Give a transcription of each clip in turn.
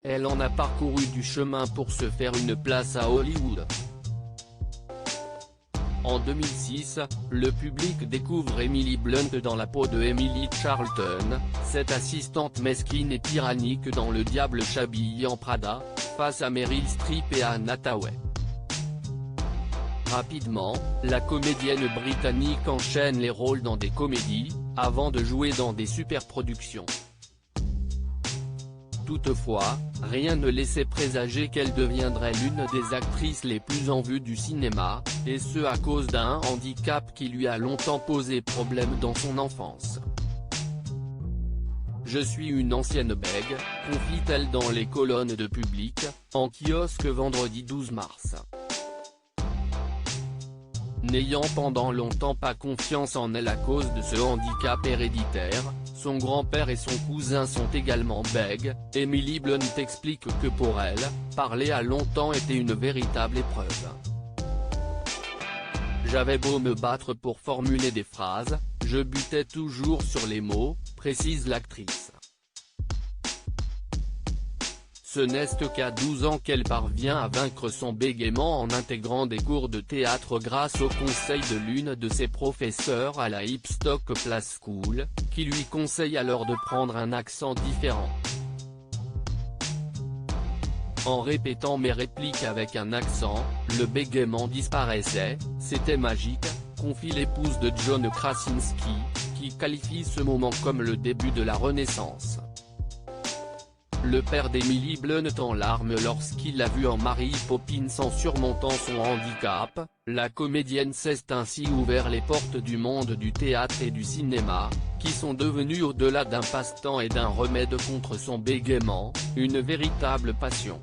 elle en a parcouru du chemin pour se faire une place à Hollywood. En 2006, le public découvre Emily Blunt dans la peau de Emily Charlton, cette assistante mesquine et tyrannique dans Le Diable s'habille en Prada, face à Meryl Streep et Anne Hathaway. Rapidement, la comédienne britannique enchaîne les rôles dans des comédies, avant de jouer dans des superproductions. Toutefois, rien ne laissait présager qu'elle deviendrait l'une des actrices les plus en vue du cinéma, et ce à cause d'un handicap qui lui a longtemps posé problème dans son enfance. Je suis une ancienne bègue, confie-t-elle dans les colonnes de Public, en kiosque vendredi 12 mars. N'ayant pendant longtemps pas confiance en elle à cause de ce handicap héréditaire, son grand-père et son cousin sont également bègues, Emily Blunt explique que pour elle, parler a longtemps été une véritable épreuve. J'avais beau me battre pour formuler des phrases, je butais toujours sur les mots, précise l'actrice. Ce n'est qu'à 12 ans qu'elle parvient à vaincre son bégaiement en intégrant des cours de théâtre grâce au conseil de l'une de ses professeurs à la Hipstock Place School, qui lui conseille alors de prendre un accent différent. En répétant mes répliques avec un accent, le bégaiement disparaissait, c'était magique, confie l'épouse de John Krasinski, qui qualifie ce moment comme le début de la Renaissance. Le père d'Emily Blunt en larmes lorsqu'il l'a vue en Mary Poppins en surmontant son handicap, la comédienne s'est ainsi ouvert les portes du monde du théâtre et du cinéma, qui sont devenus au-delà d'un passe-temps et d'un remède contre son bégaiement, une véritable passion.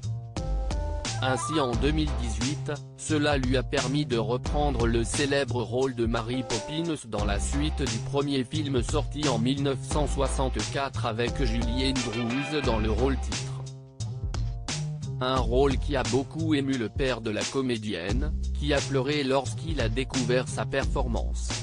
Ainsi en 2018, cela lui a permis de reprendre le célèbre rôle de Mary Poppins dans la suite du premier film sorti en 1964 avec Julie Andrews dans le rôle-titre. Un rôle qui a beaucoup ému le père de la comédienne, qui a pleuré lorsqu'il a découvert sa performance.